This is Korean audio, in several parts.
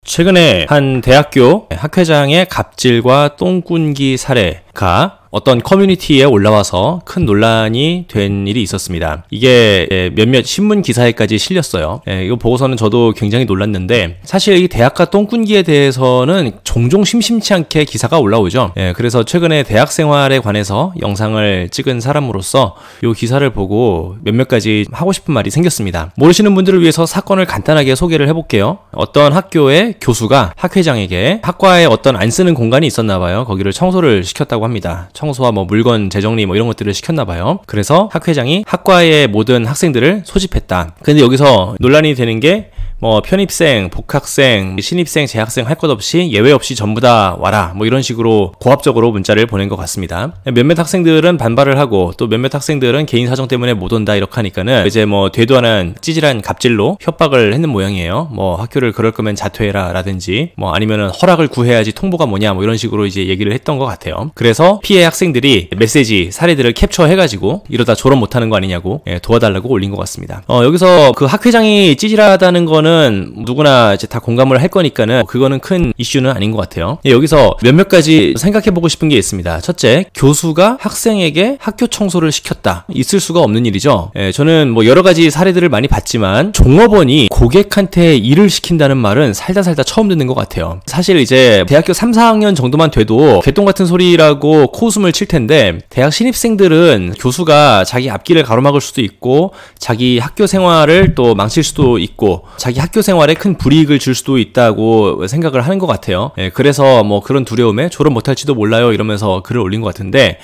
최근에 한 대학교 학회장의 갑질과 똥꾼기 사례가 어떤 커뮤니티에 올라와서 큰 논란이 된 일이 있었습니다. 이게 몇몇 신문 기사에까지 실렸어요. 이거 보고서는 저도 굉장히 놀랐는데, 사실 이 대학가 똥꾼기에 대해서는 종종 심심치 않게 기사가 올라오죠. 그래서 최근에 대학 생활에 관해서 영상을 찍은 사람으로서 이 기사를 보고 몇몇 가지 하고 싶은 말이 생겼습니다. 모르시는 분들을 위해서 사건을 간단하게 소개를 해볼게요. 어떤 학교의 교수가 학회장에게 학과에 어떤 안 쓰는 공간이 있었나 봐요. 거기를 청소를 시켰다고 합니다. 청소와 물건 재정리 이런 것들을 시켰나 봐요. 그래서 학회장이 학과의 모든 학생들을 소집했다. 근데 여기서 논란이 되는 게 편입생, 복학생, 신입생, 재학생 할 것 없이 예외 없이 전부 다 와라 이런 식으로 고압적으로 문자를 보낸 것 같습니다. 몇몇 학생들은 반발을 하고, 또 몇몇 학생들은 개인 사정 때문에 못 온다 이렇게 하니까는 이제 되도 않은 찌질한 갑질로 협박을 했는 모양이에요. 학교를 그럴 거면 자퇴해라 라든지 아니면은 허락을 구해야지 통보가 뭐냐 이런 식으로 이제 얘기를 했던 것 같아요. 그래서 피해 학생들이 메시지 사례들을 캡처해가지고 이러다 졸업 못하는 거 아니냐고 도와달라고 올린 것 같습니다. 여기서 그 학회장이 찌질하다는 거는 누구나 이제 다 공감을 할 거니까는 그거는 큰 이슈는 아닌 것 같아요. 여기서 몇몇 가지 생각해보고 싶은 게 있습니다. 첫째, 교수가 학생에게 학교 청소를 시켰다. 있을 수가 없는 일이죠. 저는 여러 가지 사례들을 많이 봤지만 종업원이 고객한테 일을 시킨다는 말은 살다 처음 듣는 것 같아요. 사실 이제 대학교 3, 4학년 정도만 돼도 개똥 같은 소리라고 코웃음을 칠 텐데, 대학 신입생들은 교수가 자기 앞길을 가로막을 수도 있고 자기 학교 생활을 또 망칠 수도 있고 자기 학교 생활에 큰 불이익을 줄 수도 있다고 생각을 하는 것 같아요. 그래서 그런 두려움에 졸업 못할지도 몰라요 이러면서 글을 올린 것 같은데,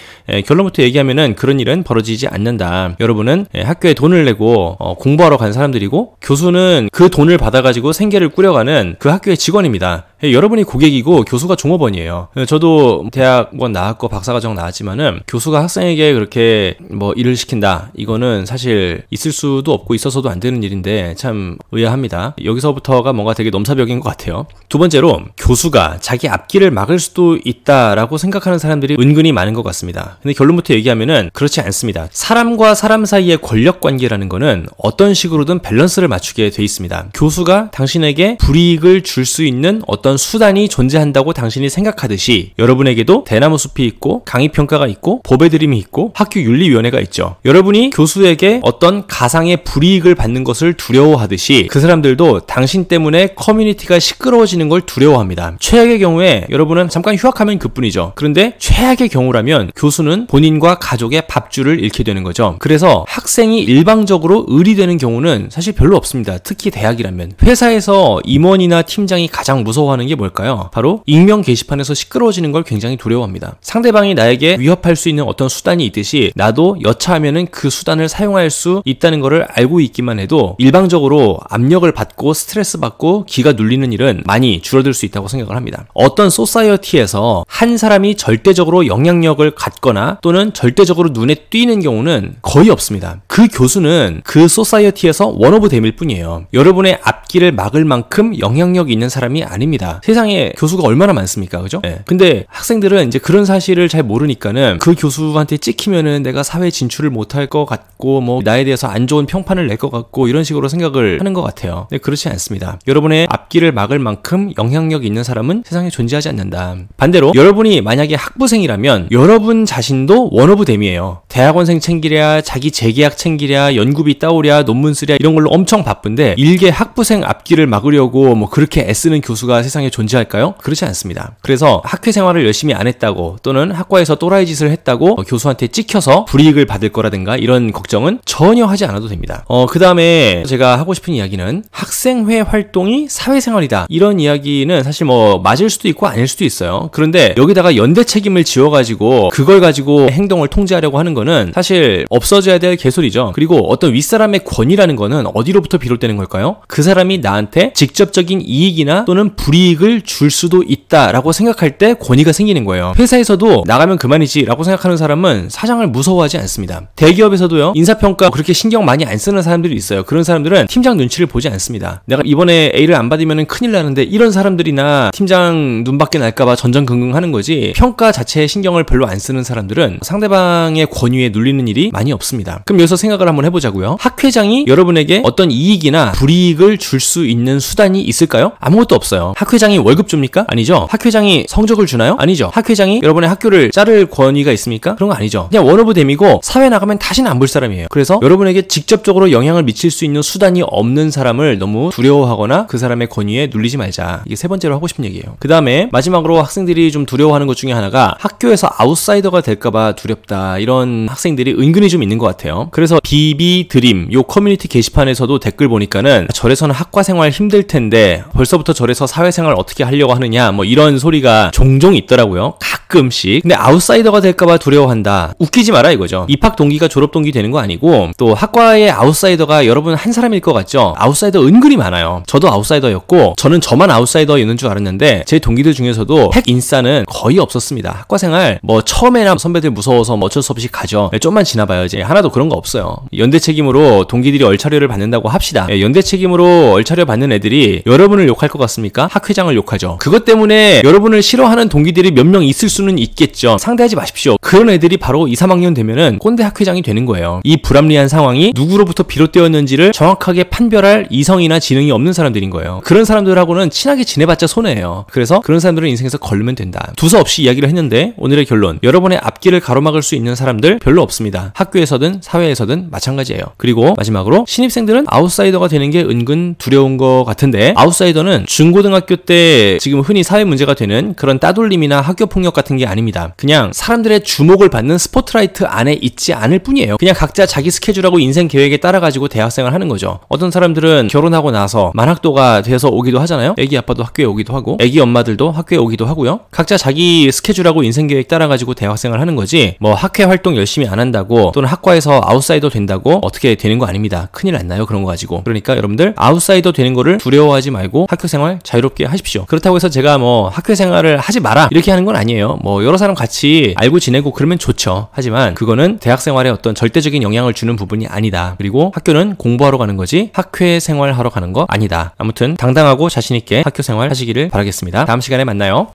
결론부터 얘기하면은 그런 일은 벌어지지 않는다. 여러분은 학교에 돈을 내고 공부하러 간 사람들이고, 교수는 그 돈을 받아가지고 생계를 꾸려가는 그 학교의 직원입니다. 여러분이 고객이고 교수가 종업원이에요. 저도 대학원 나왔고 박사과정 나왔지만은 교수가 학생에게 그렇게 일을 시킨다, 이거는 사실 있을 수도 없고 있어서도 안 되는 일인데 참 의아합니다. 여기서부터가 뭔가 되게 넘사벽인 것 같아요. 두 번째로, 교수가 자기 앞길을 막을 수도 있다라고 생각하는 사람들이 은근히 많은 것 같습니다. 근데 결론부터 얘기하면은 그렇지 않습니다. 사람과 사람 사이의 권력 관계라는 거는 어떤 식으로든 밸런스를 맞추게 돼 있습니다. 교수가 당신에게 불이익을 줄 수 있는 어떤 수단이 존재한다고 당신이 생각하듯이, 여러분에게도 대나무 숲이 있고 강의평가가 있고 법의 드림이 있고 학교윤리위원회가 있죠. 여러분이 교수에게 어떤 가상의 불이익을 받는 것을 두려워하듯이 그 사람들도 당신 때문에 커뮤니티가 시끄러워지는 걸 두려워합니다. 최악의 경우에 여러분은 잠깐 휴학하면 그뿐이죠. 그런데 최악의 경우라면 교수는 본인과 가족의 밥줄을 잃게 되는 거죠. 그래서 학생이 일방적으로 의리되는 경우는 사실 별로 없습니다. 특히 대학이라면. 회사에서 임원이나 팀장이 가장 무서워하는 게 뭘까요? 바로 익명 게시판에서 시끄러워지는 걸 굉장히 두려워합니다. 상대방이 나에게 위협할 수 있는 어떤 수단이 있듯이 나도 여차하면은 그 수단을 사용할 수 있다는 것을 알고 있기만 해도 일방적으로 압력을 받고 스트레스 받고 기가 눌리는 일은 많이 줄어들 수 있다고 생각을 합니다. 어떤 소사이어티에서 한 사람이 절대적으로 영향력을 갖거나 또는 절대적으로 눈에 띄는 경우는 거의 없습니다. 그 교수는 그 소사이어티에서 원 오브 댐일 뿐이에요. 여러분의 앞길을 막을 만큼 영향력이 있는 사람이 아닙니다. 세상에 교수가 얼마나 많습니까? 그죠? 근데 학생들은 이제 그런 사실을 잘 모르니까는 그 교수한테 찍히면은 내가 사회 진출을 못할 것 같고 나에 대해서 안 좋은 평판을 낼 것 같고 이런 식으로 생각을 하는 것 같아요. 근데 그렇지 않습니다. 여러분의 앞길을 막을 만큼 영향력 있는 사람은 세상에 존재하지 않는다. 반대로 여러분이 만약에 학부생이라면 여러분 자신도 원 오브 댐이에요. 대학원생 챙기랴, 자기 재계약 챙기랴, 연구비 따오랴, 논문 쓰랴 이런 걸로 엄청 바쁜데 일개 학부생 앞길을 막으려고 그렇게 애쓰는 교수가 세상에 존재할까요? 그렇지 않습니다. 그래서 학회 생활을 열심히 안 했다고 또는 학과에서 또라이 짓을 했다고 교수한테 찍혀서 불이익을 받을 거라든가 이런 걱정은 전혀 하지 않아도 됩니다. 그 다음에 제가 하고 싶은 이야기는 학생회 활동이 사회생활이다. 이런 이야기는 사실 맞을 수도 있고 아닐 수도 있어요. 그런데 여기다가 연대 책임을 지어가지고 그걸 가지고 행동을 통제하려고 하는 거는 사실 없어져야 될 개소리죠. 그리고 어떤 윗사람의 권위라는 거는 어디로부터 비롯되는 걸까요? 그 사람이 나한테 직접적인 이익이나 또는 불이익을 줄 수도 있다라고 생각할 때 권위가 생기는 거예요. 회사에서도 나가면 그만이지 라고 생각하는 사람은 사장을 무서워하지 않습니다. 대기업에서도요, 인사평가 그렇게 신경 많이 안 쓰는 사람들이 있어요. 그런 사람들은 팀장 눈치를 보지 않습니다. 내가 이번에 A를 안 받으면 큰일 나는데 이런 사람들이나 팀장 눈밖에 날까봐 전전긍긍 하는 거지, 평가 자체에 신경을 별로 안 쓰는 사람들은 상대방의 권위에 눌리는 일이 많이 없습니다. 그럼 여기서 생각을 한번 해보자고요. 학회장이 여러분에게 어떤 이익이나 불이익을 줄 수 있는 수단이 있을까요? 아무것도 없어요. 학회 학회장이 월급 줍니까? 아니죠. 학회장이 성적을 주나요? 아니죠. 학회장이 여러분의 학교를 자를 권위가 있습니까? 그런 거 아니죠. 그냥 원 오브 댐이고 사회 나가면 다시는 안 볼 사람이에요. 그래서 여러분에게 직접적으로 영향을 미칠 수 있는 수단이 없는 사람을 너무 두려워하거나 그 사람의 권위에 눌리지 말자. 이게 세 번째로 하고 싶은 얘기예요. 그 다음에 마지막으로 학생들이 좀 두려워하는 것 중에 하나가 학교에서 아웃사이더가 될까봐 두렵다. 이런 학생들이 은근히 좀 있는 것 같아요. 그래서 비비드림 요 커뮤니티 게시판에서도 댓글 보니까는 절에서는 학과 생활 힘들 텐데 벌써부터 절에서 사회생활 어떻게 하려고 하느냐 뭐 이런 소리가 종종 있더라고요. 가끔씩. 근데 아웃사이더가 될까봐 두려워한다. 웃기지 마라 이거죠. 입학 동기가 졸업 동기 되는 거 아니고 또 학과의 아웃사이더가 여러분 한 사람일 것 같죠? 아웃사이더 은근히 많아요. 저도 아웃사이더였고 저는 저만 아웃사이더였는 줄 알았는데 제 동기들 중에서도 핵 인싸는 거의 없었습니다. 학과생활 뭐 처음에나 선배들 무서워서 뭐 어쩔 수 없이 가죠. 좀만 지나봐요. 이제 하나도 그런 거 없어요. 연대 책임으로 동기들이 얼차려를 받는다고 합시다. 연대 책임으로 얼차려 받는 애들이 여러분을 욕할 것 같습니까? 학회장을 욕하죠. 그것 때문에 여러분을 싫어하는 동기들이 몇 명 있을 수는 있겠죠. 상대하지 마십시오. 그런 애들이 바로 2, 3학년 되면은 꼰대 학회장이 되는 거예요. 이 불합리한 상황이 누구로부터 비롯되었는지를 정확하게 판별할 이성이나 지능이 없는 사람들인 거예요. 그런 사람들하고는 친하게 지내봤자 손해예요. 그래서 그런 사람들은 인생에서 걸르면 된다. 두서없이 이야기를 했는데 오늘의 결론. 여러분의 앞길을 가로막을 수 있는 사람들 별로 없습니다. 학교에서든 사회에서든 마찬가지예요. 그리고 마지막으로 신입생들은 아웃사이더가 되는 게 은근 두려운 것 같은데 아웃사이더는 중고등학교 때 지금 흔히 사회 문제가 되는 그런 따돌림이나 학교 폭력 같은 게 아닙니다. 그냥 사람들의 주목을 받는 스포트라이트 안에 있지 않을 뿐이에요. 그냥 각자 자기 스케줄하고 인생 계획에 따라가지고 대학생활 하는 거죠. 어떤 사람들은 결혼하고 나서 만학도가 돼서 오기도 하잖아요. 애기 아빠도 학교에 오기도 하고 애기 엄마들도 학교에 오기도 하고요. 각자 자기 스케줄하고 인생 계획 따라가지고 대학생활 하는 거지 뭐 학회 활동 열심히 안 한다고 또는 학과에서 아웃사이더 된다고 어떻게 되는 거 아닙니다. 큰일 안 나요. 그런 거 가지고. 그러니까 여러분들 아웃사이더 되는 거를 두려워하지 말고 학교생활 자유롭게 하십시오. 그렇다고 해서 제가 뭐 학교생활을 하지 마라 이렇게 하는 건 아니에요. 뭐 여러 사람 같이 알고 지내고 그러면 좋죠. 하지만 그거는 대학생활에 어떤 절대적인 영향을 주는 부분이 아니다. 그리고 학교는 공부하러 가는 거지 학회생활 하러 가는 거 아니다. 아무튼 당당하고 자신있게 학교생활 하시기를 바라겠습니다. 다음 시간에 만나요.